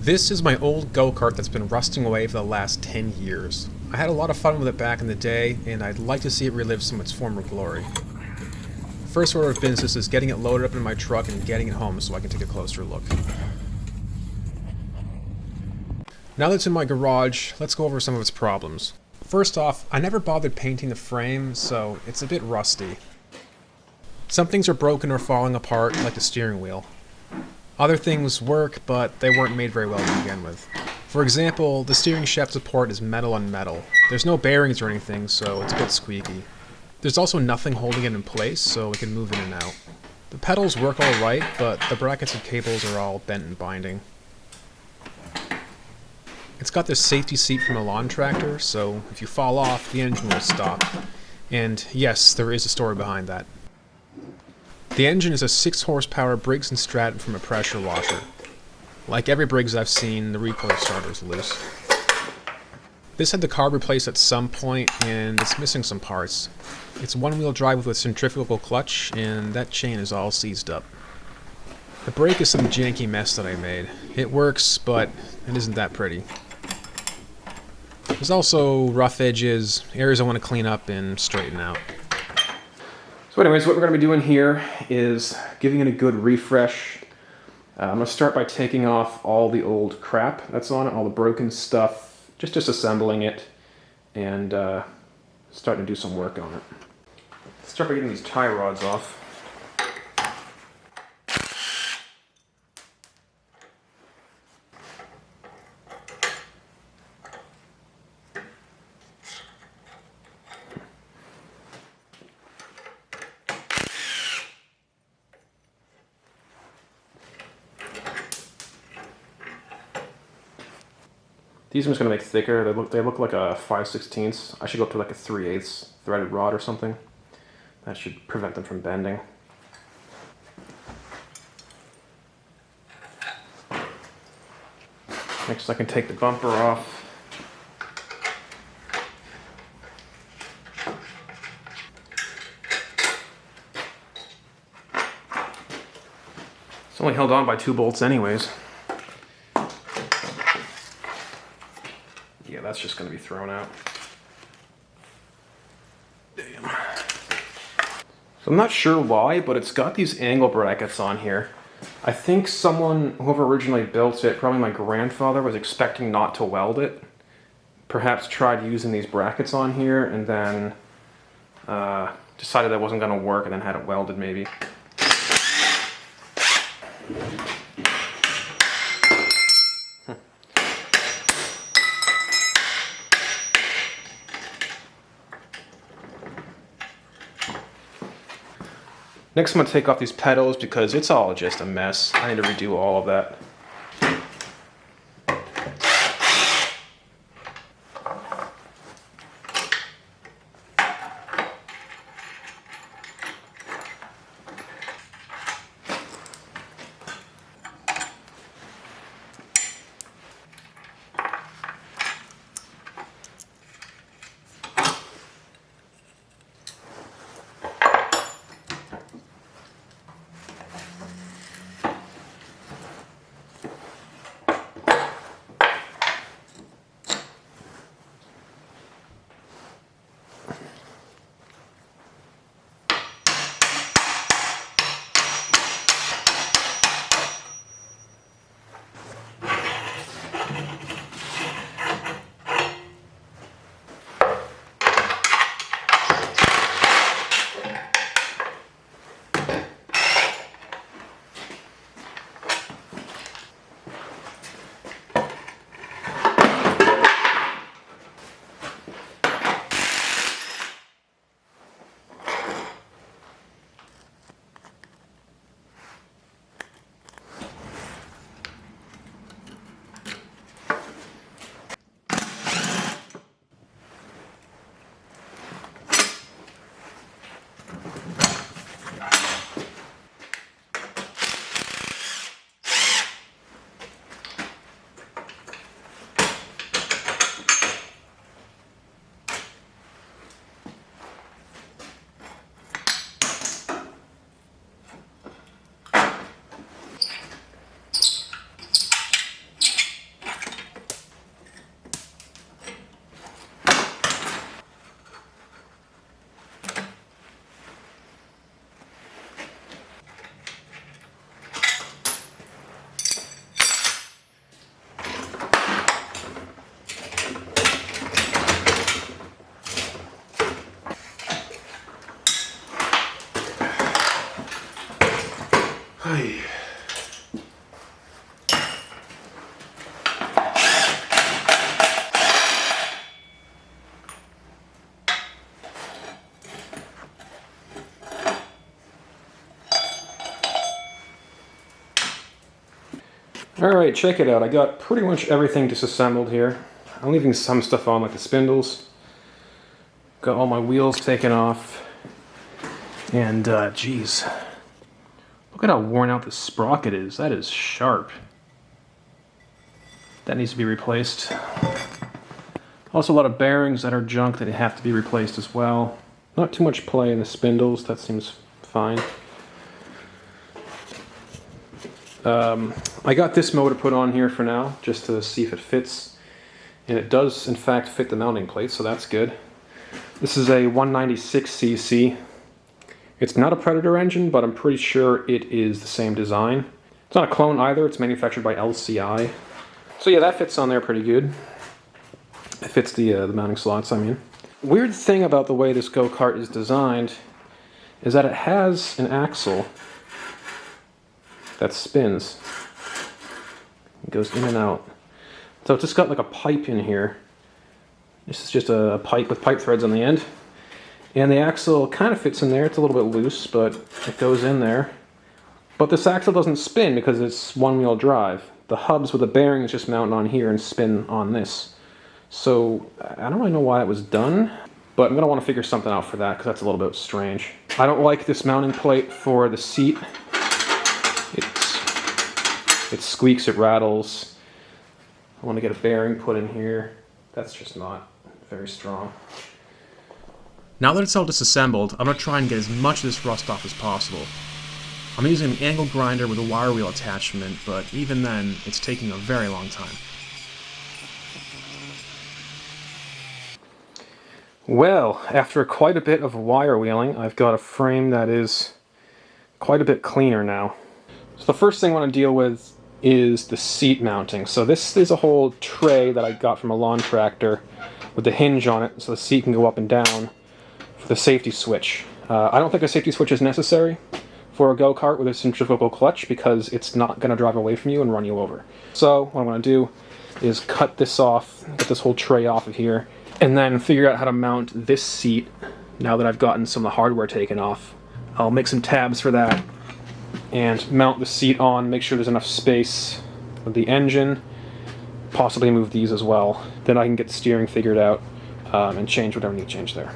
This is my old go-kart that's been rusting away for the last 10 years. I had a lot of fun with it back in the day, and I'd like to see it relive some of its former glory. First order of business is getting it loaded up in my truck and getting it home so I can take a closer look. Now that it's in my garage, let's go over some of its problems. First off, I never bothered painting the frame, so it's a bit rusty. Some things are broken or falling apart, like the steering wheel. Other things work, but they weren't made very well to begin with. For example, the steering shaft support is metal on metal. There's no bearings or anything, so it's a bit squeaky. There's also nothing holding it in place, so it can move in and out. The pedals work alright, but the brackets and cables are all bent and binding. It's got this safety seat from a lawn tractor, so if you fall off, the engine will stop. And yes, there is a story behind that. The engine is a 6 horsepower Briggs & Stratton from a pressure washer. Like every Briggs I've seen, the recoil starter is loose. This had the carb replaced at some point, and it's missing some parts. It's one-wheel drive with a centrifugal clutch, and that chain is all seized up. The brake is some janky mess that I made. It works, but it isn't that pretty. There's also rough edges, areas I want to clean up and straighten out. So anyways, what we're going to be doing here is giving it a good refresh. I'm going to start by taking off all the old crap that's on it, all the broken stuff, just disassembling it, and starting to do some work on it. Start by getting these tie rods off. These I'm just going to make thicker. They look like a 5/16. I should go up to like a 3/8 threaded rod or something. That should prevent them from bending. Next I can take the bumper off. It's only held on by 2 bolts anyways. Yeah, that's just going to be thrown out. Damn. So I'm not sure why, but it's got these angle brackets on here. I think whoever originally built it, probably my grandfather, was expecting not to weld it. Perhaps tried using these brackets on here and then decided that wasn't going to work and then had it welded maybe. Next I'm going to take off these pedals because it's all just a mess. I need to redo all of that. Alright, check it out. I got pretty much everything disassembled here. I'm leaving some stuff on, like the spindles. Got all my wheels taken off. And, geez. Look at how worn out this sprocket is. That is sharp. That needs to be replaced. Also a lot of bearings that are junk that have to be replaced as well. Not too much play in the spindles. That seems fine. I got this motor put on here for now, just to see if it fits. And it does, in fact, fit the mounting plate, so that's good. This is a 196cc. It's not a Predator engine, but I'm pretty sure it is the same design. It's not a clone either, it's manufactured by LCI. So yeah, that fits on there pretty good. It fits the mounting slots, I mean. Weird thing about the way this go-kart is designed is that it has an axle that spins. It goes in and out. So it's just got like a pipe in here. This is just a pipe with pipe threads on the end. And the axle kind of fits in there. It's a little bit loose, but it goes in there. But this axle doesn't spin because it's one-wheel drive. The hubs with the bearings just mount on here and spin on this. So I don't really know why it was done, but I'm going to want to figure something out for that because that's a little bit strange. I don't like this mounting plate for the seat. It squeaks, it rattles. I want to get a bearing put in here. That's just not very strong. Now that it's all disassembled, I'm going to try and get as much of this rust off as possible. I'm using an angle grinder with a wire wheel attachment, but even then, it's taking a very long time. Well, after quite a bit of wire wheeling, I've got a frame that is quite a bit cleaner now. So the first thing I want to deal with is the seat mounting. So this is a whole tray that I got from a lawn tractor with the hinge on it so the seat can go up and down for the safety switch. I don't think a safety switch is necessary for a go-kart with a centrifugal clutch because it's not going to drive away from you and run you over. So what I'm going to do is cut this off, get this whole tray off of here, and then figure out how to mount this seat now that I've gotten some of the hardware taken off. I'll make some tabs for that and mount the seat on, make sure there's enough space with the engine, possibly move these as well. Then I can get the steering figured out and change whatever I need to change there.